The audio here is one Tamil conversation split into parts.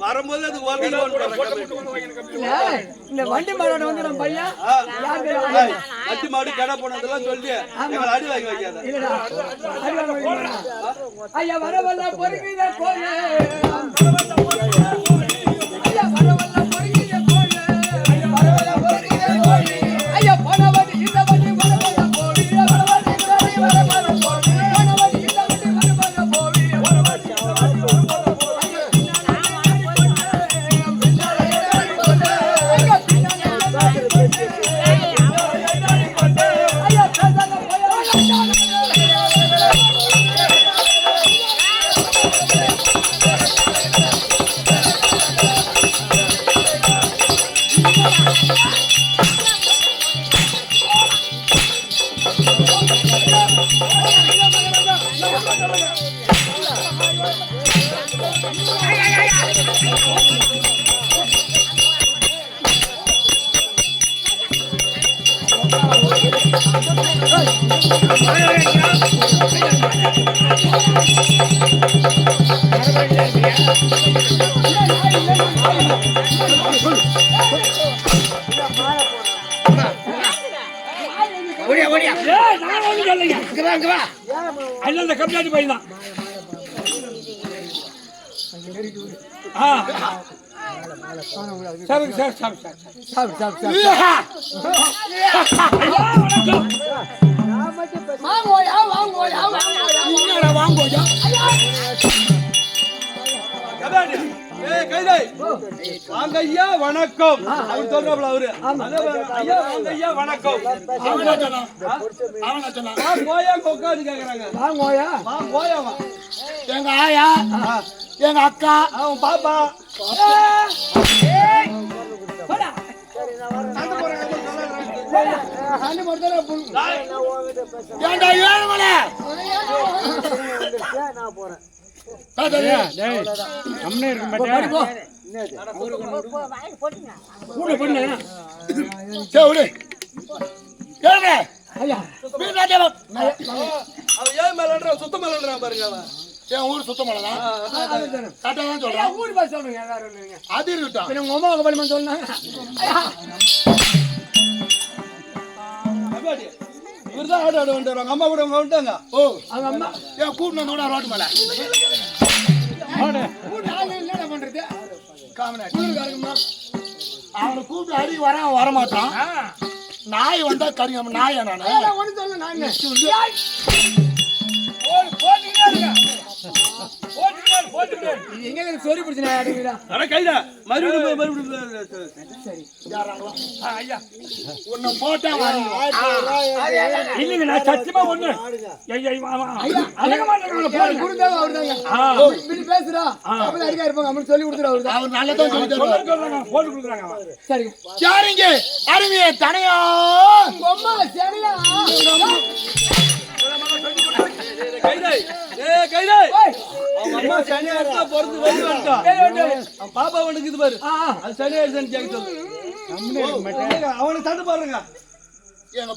வரும்போது அது இந்த வண்டி மாடு வந்து நம்ம பையன் வண்டி மாடு கடை போனதெல்லாம் சொல்லி அடி வாங்கி வைக்காத. ஐயா வரவல்ல பொறுக்கித போல ஐயா பணவடி இந்த வண்டி வரவல்ல போடி கம்ப்ளைண்ட் போயிடலாம். வாங்க ஐயா வணக்கம் அவர் சொல்றாப்ல அவரு ஐயா வாங்க ஐயா வணக்கம் போயா உட்காந்து கேக்குறாங்க. போயாவா எங்க ஆயா எங்க அக்கா அவன் பாப்பா சுத்தம் பாருங்க. என் ஊர் சுத்தமலைதான் ஊர் பஸ் சொல்லுங்க. அது இருக்கட்டும் உங்க அம்மா உங்க பள்ளிமன் சொன்னாங்க. இவர்தான் ஆட்டோ ஆட வந்துடுவாங்க. அம்மா கூட அவங்க வந்துட்டாங்க. ஓ அவங்க அம்மா ஏன் கூப்பிட்டு வந்து கூட ரோட்டு மேல என்ன பண்றது அவனை கூப்பிட்டு அடி வரமாட்டான். நாய் வந்தா கறிங்க நாயா நானு ஒண்ணு சொல்ல நான் இது எங்க எனக்கு சொல்லி பிடிச்சா அடுங்கடா அட கைடா மறுபடியும் சரி யாராங்களா ஐயா உன்னை போட்டா வாங்க இல்லங்க நான் சத்தியமா ஒண்ணு ஐயா அடங்க மாட்டேங்க போடு குடுங்க அவர்தாங்க இப்படி பேசுறா அப்படி அடிக்க இருப்பாங்க அப்படி சொல்லி கொடுத்துறா அவர்தான் அவர் நல்லதான் சொல்லி தருவார் சொல்றாங்க போட்டு கொடுக்குறாங்க சரி யாருங்க அருமையே தனையா அம்மா சரியா கைடை கைடை அவங்க அம்மா சனியா இருந்தா பொறுத்து வந்து வந்துட்டா அவன் பாப்பா ஒண்ணுக்கு இது பாரு அது சனியா இருந்துன்னு கேட்க சொல்லு அவனை தட்டு பாருங்க எங்க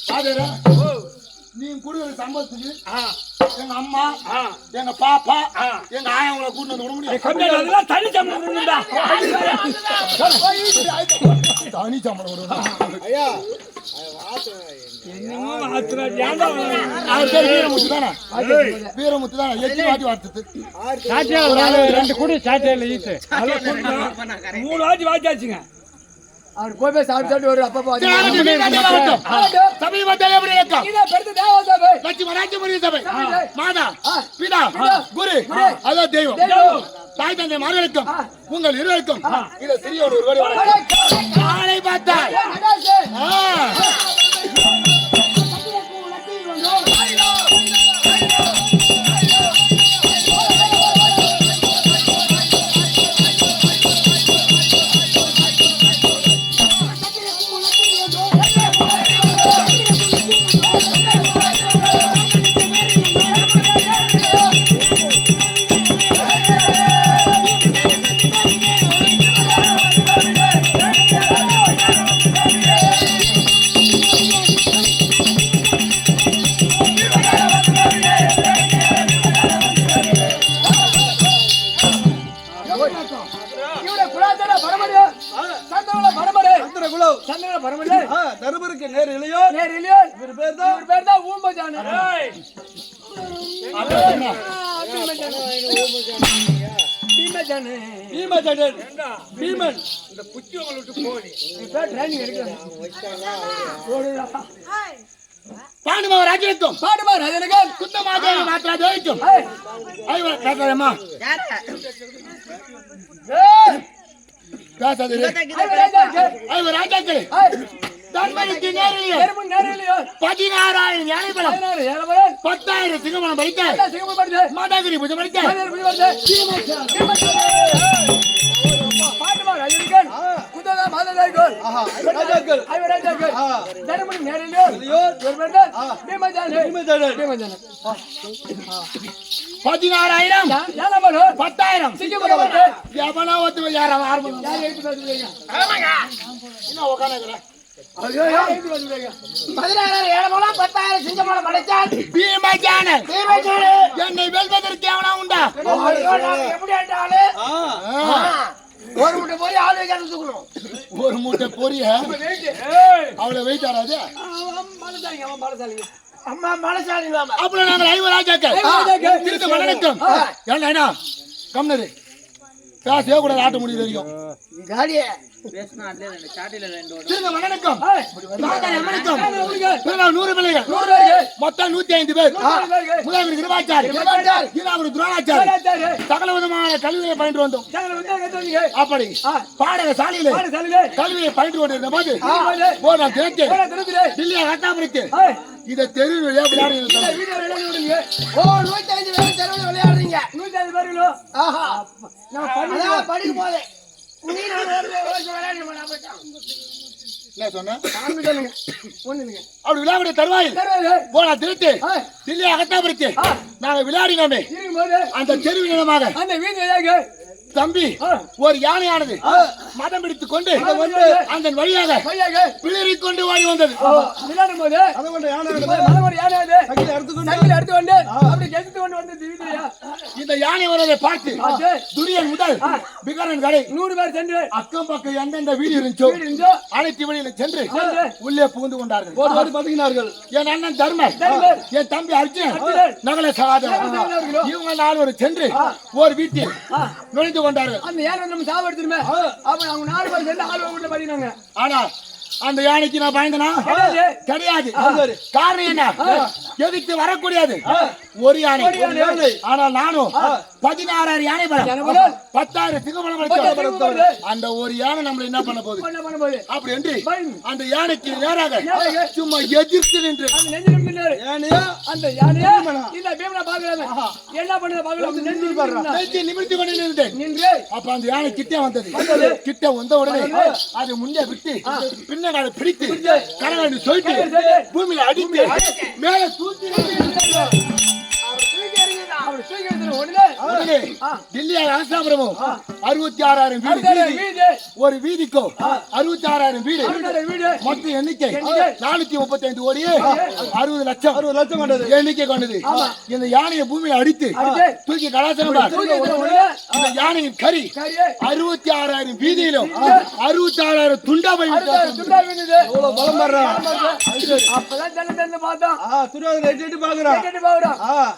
பாதரா நீ குடுக்குற சம்பளத்துக்கு எங்க அம்மா எங்க பாப்பா எங்க ஆயவங்களை கூட்டு வந்து விட முடியும் அதெல்லாம் தனி சம்பளம் தனி சம்பளம் விடுவோம் ஐயா வீரமுத்து தானே வீரமுத்து தானே எத்தி வாட்டி வார்த்தது 2 குடி சாட்டையில ஈத்து 3 வாட்டி வாச்சாச்சுங்க அவர் போய் போய் சாப்பிட்டு ஒரு அப்பா சமீபத்தில் எப்படி இருக்கும் இத பெருத்து தேவ சபை லட்சுமி ராஜ்யமரிய சபை மாதா பிதா குரு அதான் தெய்வம் தாய் தந்தை மார்களுக்கும் உங்கள் இருவருக்கும் இதை சிறிய ஒரு நாளை பார்த்தால் தருமருக்கு நேர் இளையோ இவர் பேர் தான் ஊம்பஜானு பீமன் இந்த புத்தி உங்களுக்கு போடி ட்ரைனிங் எடுக்கிறேன் பாண்டுமா ராஜ்யத்தும் பாடுமா ராஜனகன் குந்தமாக மாத்திரா ஜெயிக்கும் ஐவா காக்கறமா காசது ஐவா ராஜாக்களே தர்மனுக்கு நேரிலே 16000 யானை பலம் 10000 சிங்கமனம் பறித்த மாதாகிரி புஜம் பறித்த பாடுமா ராஜனகன் குந்ததா மாததாய்கோல் ஐவா ராஜாக்கள் தர்மனுக்கு நேரிலே ஒரு பேர் பீமஜானே 16000 யானை பலம் 10000 சிங்கமனம் பறித்த எவனா ஒத்து யாரா ஆரம்பம் யார் எடுத்து பேசுறீங்க ஆமாங்க இன்னும் உட்கார்ந்துக்கற ஐயோ எடுத்து பேசுறீங்க 16000 யானை பலம் 10000 சிங்கமனம் படைச்சான் பீமஜானே என்னை வெல்வதற்கு எவனா உண்டா எப்படி ஆண்டாலே ஒரு மூட்டை போய் ஆளு வைக்க தூக்கணும் ஒரு மூட்டை பொரிய அவ்வளவு வெயிட் ஆறாது அம்மா மனசாலி அப்புறம் நாங்கள் ஐவராஜாக்கள் திருத்த வணக்கம் ஏன்னா கம்னரு காசு கூட ஆட்ட முடியுது வரைக்கும் காடியே திருத்த வணக்கம் வணக்கம் 100 பிள்ளைகள் மொத்தம் 105 பேர் முதலாவது கிருபாச்சாரி இரண்டாவது துரோணாச்சாரி சகல விதமான கல்வியை பயின்று வந்தோம் அப்படி பாடக சாலையிலே கல்வியை பயின்று கொண்டிருந்த போது நான் கேட்டேன் தில்லியா கட்டாமருக்கு இதை தெரு வழியா விளையாடுறீங்க விளையாடுறீங்க 105 பேர்களோ ஆஹா நான் படிக்கும் போதே என்ன சொன்ன ஒண்ணுங்க அப்படி விளையாடுற தருவாயில் போனா திருட்டு தில்லியா கட்டாமருக்கு நாங்க விளையாடினோமே அந்த தெருவு நிலமாக அந்த வீதியாக தம்பி ஒரு யானையானது மதம் பிடித்துக் கொண்டு அந்த வழியாக பிளிரிக் கொண்டு ஓடி வந்தது விளையாடும் போது இந்த யானை வருவதை பார்த்து துரியன் முதல் விகரன் வரை 100 பேர் சென்று அக்கம் பக்கம் எந்தெந்த வீடு இருந்துச்சோ அனைத்து வழியில சென்று உள்ளே புகுந்து கொண்டார்கள் பதுங்கினார்கள் என் அண்ணன் தர்மன் என் தம்பி அர்ஜுன் நகல சகாதரன் இவங்க 4 சென்று ஒரு வீட்டில் நுழைந்து கொண்டார்கள் அந்த யானை நம்ம சாவடிச்சிருமே அப்ப அவங்க 4 பேர் சேர்ந்து ஆள் வீட்டுல படினாங்க ஆனா அந்த யானைக்கு நான் பயந்தனா கிடையாது. காரணம் என்ன? எதிர்த்து வரக்கூடியது ஒரு யானை. ஆனால் நானும் 16,000 யானை பலம் 10,000 சிங்கபலம். அந்த ஒரு யானை நம்மள என்ன பண்ண போகுது அப்படி என்று அந்த யானைக்கு நேராக சும்மா எதிர்த்து நின்று அந்த யானையா இந்த பீமனை பாக்குறாங்க என்ன பண்ணத பாக்குறாங்க நிமிர்த்தி கொண்டு நின்று அப்ப அந்த யானை கிட்ட வந்தது. கிட்ட வந்த உடனே அது முன்னே விட்டு பின்னாடி பிடித்து கடலை சொல்லிட்டு பூமியில அடித்து மேல தூக்கி டெல்லி அரசாபுரமும் 66,000 வீடு. ஒரு வீதிக்கோ 66,000 வீடு. மொத்த எண்ணிக்கை 435 கோடியே 60 லட்சம் எண்ணிக்கை கொண்டது. இந்த யானையை பூமியில அடித்து தூக்கி கலாச்சாரம் இந்த யானையின் கறி 66,000 வீதியிலும் 66,000 துண்டா போய்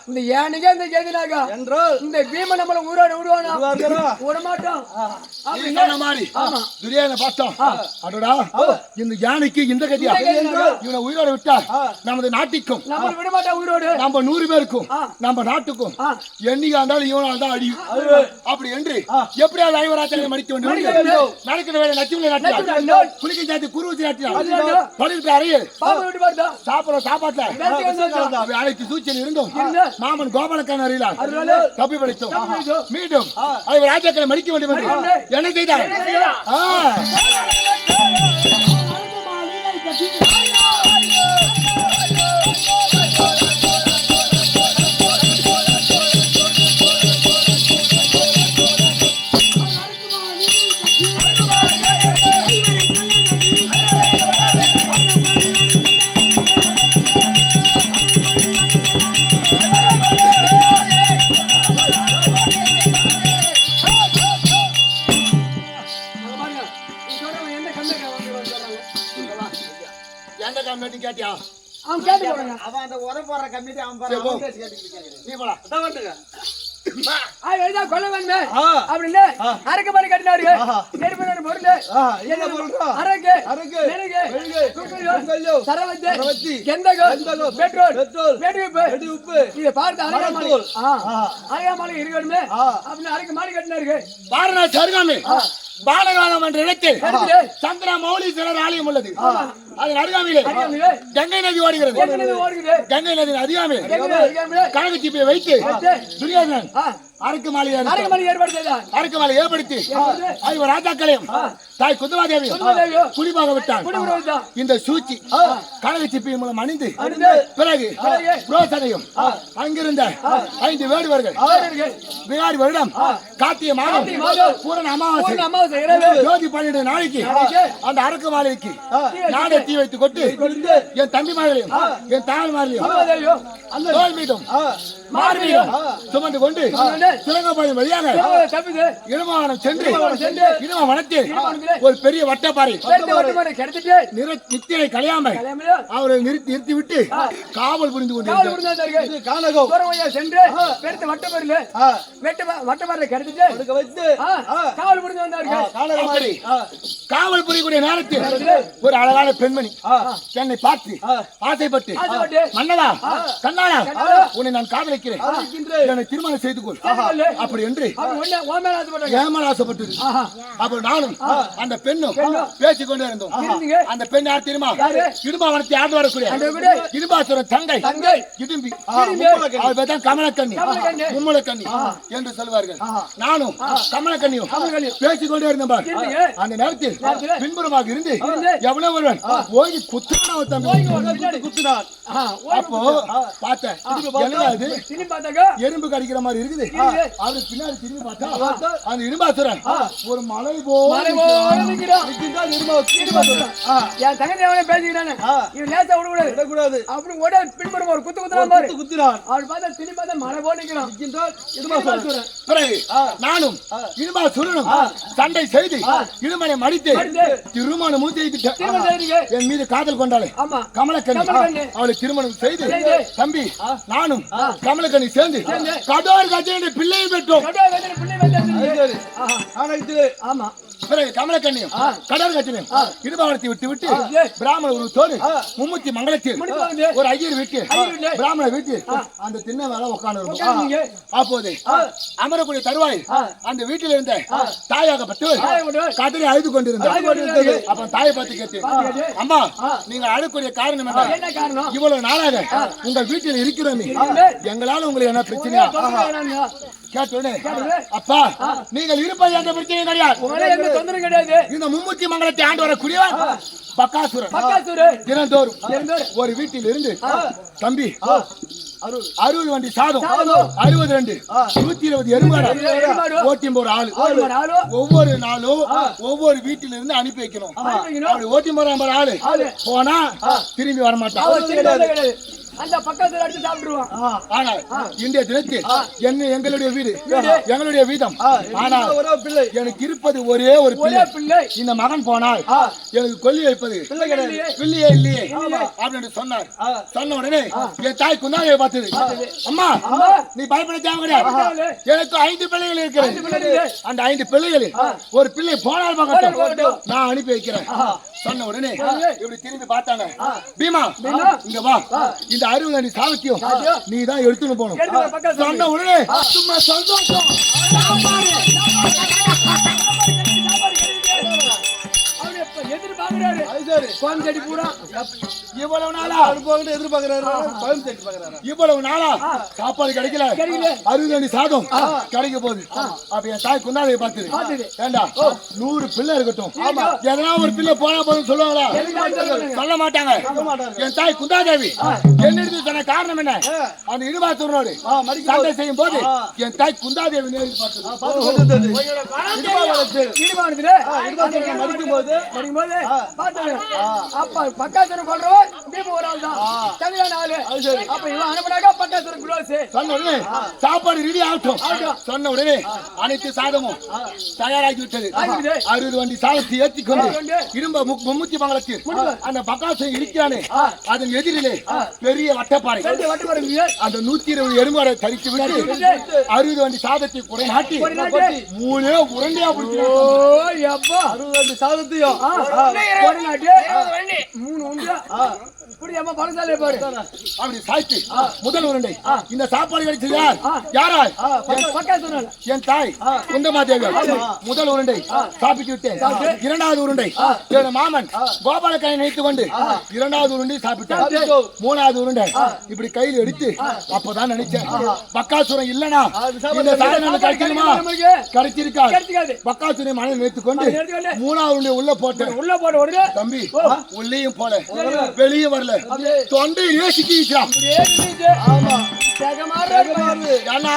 இந்த யானைக்கு அந்த கேக்குறாங்க என்றால் இந்த பீமன் நம்மள ஊரோட விடுவானா விட மாட்டோம் சொன்ன மாதிரி துரியோதனை பார்த்தோம். அடடா இந்த யானைக்கு இந்த கதியா இவனை உயிரோட விட்டா நமது நாட்டுக்கும் நம்ம விட மாட்டா உயிரோடு நம்ம 100 பேருக்கும் நம்ம நாட்டுக்கும் என்னைக்கா இருந்தாலும் இவனால் தான் அடி. அப்படி என்று எப்படியாவது ஐவராத்திரியை மடிக்க வேண்டும். நடக்கிற வேலை நச்சுமலை நாட்டினார். குளிக்க சாத்தி குருவச்சி நாட்டினார். படுகிற அறையில் சாப்பிட சாப்பாட்டுல அனைத்து சூழ்ச்சியில் இருந்தோம். மாமன் கோபாலக்கான அறியலாம் தப்பி படித்தோம். மீண்டும் ஐவர் ராஜாக்களை மடிக்க வேண்டும் என்று என்ன செய்தார்? எந்த கமிட்டி கேட்டியா? அவன் கேட்டு போறாங்க. அவன் அந்த உர போற கமிட்டி அவன் பாரு நீ போடா. அதான் வந்துங்க. எழுதா கொல்ல வேணுமே அப்படின்னு அரக்கு மாதிரி கட்டினாரு. நெருப்பு பொருள் என்ன பொருள்? அரக்கு அரக்கு மெழுகு குங்குமம் சரவத்தி கெந்தகம் பெட்ரோல் வெடி உப்பு இத பார்த்து அரகமாலை இருக்கணுமே அப்படின்னு அரக்கு மாதிரி கட்டினாரு. பாரனா சருகாமி பாலகாலம் என்ற இடத்தில் சந்திர மௌலீஸ்வரர் ஆலயம் உள்ளது. அதன் அருகாமையிலே கங்கை நதி ஓடுகிறது. கங்கை நதி அதிகாமே கனகச்சிப்பை வைத்து துரியோதனன் அரக்கு மாலை ஏற்படுத்தி ஐவர் ராஜாக்களையும் தாய் குந்தமாதேவியும் குடிமாக விட்டான். இந்த சூழ்ச்சி கனகச்சிப்பை மூலம் அணிந்து பிறகு புரோசனையும் அங்கிருந்த 5 வேடுவர்கள் விகாரி வருடம் கார்த்திகை மாதம் பூரண அமாவாசை ஜோதி 12 நாளைக்கு அந்த அரக்கு மாலைக்கு நானே தீ வைத்துக் கொண்டு என் தம்பிமார்களையும் என் தாய்மார்களையும் தோல் மீதும் மார்பீடும் சுமந்து கொண்டு சிலங்கப்பாளையம் வழியாக இடுமாவனம் சென்று இடுமாவனத்தில் ஒரு பெரிய வட்டப்பாறை நித்திரை கலையாமல் அவரை நிறுத்தி விட்டு காவல் புரிந்து கொண்டிருக்கிறார். சென்று வட்டப்பாறை கிடைச்சிட்டு வச்சு காவல் புரிந்து வந்தார்கள். காவல் புரியக்கூடிய நேரத்தில் ஒரு அழகான பெண்மணி என்னை பார்த்து ஆசைப்பட்டு மன்னவா கண்ணாடா உன்னை நான் காதலிக்கிறேன் என்னை திருமணம் செய்து கொள் அப்படி என்று ஏமால் ஆசைப்பட்டது. அப்ப நானும் அந்த பெண்ணும் பேசிக் கொண்டே இருந்தோம். அந்த பெண் யார் தெரியுமா? இடுமாவனத்தை ஆண்டு வரக்கூடிய இடும்பாசுரன் தங்கை இடும்பி அவர் தான் கமலக்கண்ணி மும்மலக்கண்ணி என்று சொல்வார்கள். நானும் கமலக்கண்ணியும் பேசிக் கொண்டே இருந்தோம். அந்த நேரத்தில் பின்புறமாக இருந்து எவ்வளவு ஒருவன் ஓகி குத்துனான் தம்பி குத்துனான். அப்போ பார்த்தேன் எறும்பு கடிக்கிற மாதிரி இருக்குது. அவரு பின்னாடி திரும்பி பார்த்தா அந்த இடும்பாசுரன் ஒரு மலை போல என் தங்கச்சி அவனே பேசிக்கிறானே இவன் நேசா விடக்கூடாது அப்படி ஓட பின்புறம் ஒரு குத்து குத்துறான். அவர் பார்த்தா திரும்பி பார்த்தா மலை போல நிற்கிறான். பிறகு நானும் இடும்பாசுரனும் சண்டை செய்து இடுமனை மடித்து திருமணம் என் மீது காதல் கொண்டாளே கமலக்கண்ணி அவளை திருமணம் செய்து தம்பி நானும் கமலக்கண்ணி சேர்ந்து கடோர் கஜேந்திர பிள்ளையை பெற்றோம். பிறகு கமலக்கண்ணியும் கடற்கட்சியும் இடுபாவளத்தை விட்டு பிராமண உருவத்தோடு மும்முத்தி மங்களத்தில் ஒரு ஐயர் வீட்டு பிராமண வீட்டு அந்த திண்ணை மேல உட்கார்ந்து அப்போது அமரக்கூடிய தருவாய் அந்த வீட்டில் இருந்த தாயாகப்பட்டு கதறி அழுது கொண்டிருந்தார். அப்ப தாயை பார்த்து கேட்டு, அம்மா நீங்க அழக்கூடிய காரணம் என்ன? இவ்வளவு நாளாக உங்கள் வீட்டில் இருக்கிறோமே, எங்களால உங்களுக்கு என்ன பிரச்சனையா கேட்டோன்னு, அப்பா நீங்கள் இருப்பது எந்த பிரச்சனையும் கிடையாது. இந்த மும்முத்தி மங்கலத்தை ஆண்டு வரக்கூடியவன் பக்காசுரன் தினந்தோறும் ஒரு வீட்டில் இருந்து தம்பி 60 வண்டி சாதம் 62 120 எருமாடு ஓட்டியும் ஒரு ஆளு ஒவ்வொரு நாளும் ஒவ்வொரு வீட்டில இருந்து அனுப்பி வைக்கணும். அப்படி ஓட்டி போற ஆளு போனா திரும்பி வர மாட்டான். அந்த பக்கத்துல அடிச்சு சாப்பிடுவான். ஆனா இந்திய தினத்தில் எங்களுடைய வீடு எங்களுடைய வீதம். ஆனா எனக்கு இருப்பது ஒரே ஒரு பிள்ளை. இந்த மகன் போனால் எனக்கு கொல்லி வைப்பது பிள்ளையே இல்லையே அப்படின்னு சொன்னார். சொன்ன உடனே என் தாய் குந்தாவை பார்த்தது, அம்மா நீ பயப்பட தேவை கிடையாது, எனக்கு 5 பிள்ளைகள் இருக்கிறது. அந்த 5 பிள்ளைகளில் ஒரு பிள்ளை போனால் பக்கத்தில் நான் அனுப்பி வைக்கிறேன். சொன்ன உடனே இப்படி திரும்பி பார்த்தாங்க. பீமா இங்க வா, இந்த 60 அடி சாவத்தியம் நீ தான் எடுத்துன்னு போகணும். சொன்ன உடனே சும்மா சந்தோஷம். இவ்வளவு நாளா சாப்பாடு கிடைக்கல, 60 அடி சாதம் கிடைக்க போகுது. அப்ப என் தாய் குந்தாவை பார்த்து, ஏண்டா 100 பிள்ளை இருக்கட்டும், எதனா ஒரு பிள்ளை போனா போதும் சொல்லுவாங்களா? சொல்ல மாட்டாங்க. என் தாய் குந்தாதேவி என்னெடுத்து சொன்ன காரணம் என்ன? அந்த இடுபாத்தூரோடு சண்டை செய்யும் போது என் தாய் குந்தாதேவி நேரில் பார்த்தது. சாப்பாடு ரெடி ஆகட்டும் சொன்ன உடனே அனைத்து சாதமும் தயாராகி விட்டது. 60 வண்டி சாதத்தை ஏற்றிக்கொண்டு இரும்ப மும்முத்தி மங்கலத்தில் அந்த பக்காசம் இருக்கிறானே அதன் எதிரிலே பெரிய வட்டப்பாறை அந்த 120 எருமாடை தரித்து விட்டு 60 வண்டி சாதத்தை குறை நாட்டி மூணே உருண்டையா பிடிச்சிருக்கோம். 60 வண்டி சாதத்தையும் 3 உண்டா புடியாம பரசாலே பாரு. அப்படி சாய்த்து முதல் உருண்டை இந்த சாப்பாடு கிடைச்சது யாரா? என் தாய் குந்தமாதேவி. முதல் உருண்டை சாப்பிட்டு விட்டேன். இரண்டாவது உருண்டை என் மாமன் கோபாலக்கரை நினைத்துக் கொண்டு இரண்டாவது உருண்டை சாப்பிட்டேன். மூணாவது உருண்டை இப்படி கையில் எடுத்து அப்பதான் நினைச்சேன், பக்காசுரம் இல்லனா இந்த சாதனை கிடைக்குமா? கிடைச்சிருக்காது. பக்காசுரை மனதில் வைத்துக் கொண்டு மூணாவது உருண்டை உள்ள போட்டேன். தம்பி உள்ளேயும் போல வெளியே வரல, தொண்டை நேசிக்கிறான்.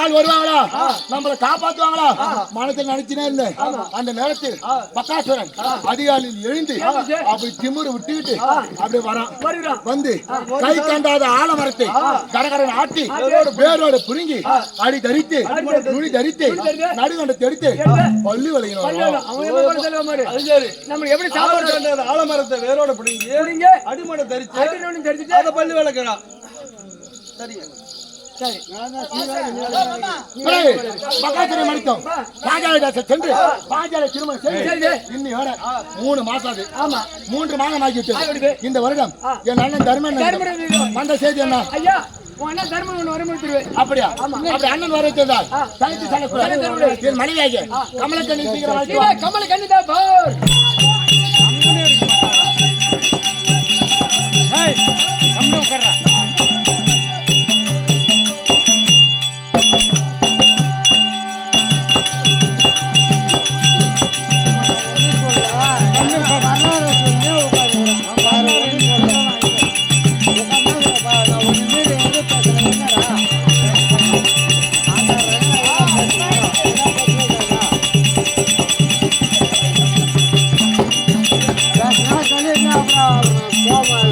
ஆள் வருவாங்களா, நம்மளை காப்பாத்துவாங்களா மனத்தில் நினைச்சுனே இருந்தேன். அந்த நேரத்தில் பக்காசுரன் அதிகாலையில் எழுந்து அப்படி திமுரு விட்டுக்கிட்டு அப்படியே வரான். வந்து கை கண்டாத ஆலமரத்தை கடகரன் ஆட்டி வேரோட புடுங்கி அடி தரித்து நுனி தரித்து நடுகண்ட தெடுத்து பள்ளி வளையணும். எப்படி சாப்பாடு ஆலமரத்தை வேரோட பிடிங்கி அடிமடை தரிச்சு அதை பள்ளி விளக்கலாம். சரி பக்காசுரை மடித்தோம். பாஞ்சாலதாச சென்று பாஞ்சாலை திருமணம் செய்து இன்னையோட 3 மாசம் ஆகுது. 3 மாதம் ஆகிவிட்டது. இந்த வருடம் என் அண்ணன் தர்மன் வந்த செய்தி என்ன? அப்படியா? அப்படி அண்ணன் வர வைத்ததால் தனித்து செல்லக்கூடாது. என் மனைவியாக கமலக்கண்ணி சீக்கிரம் கமலக்கண்ணி தான் Come on.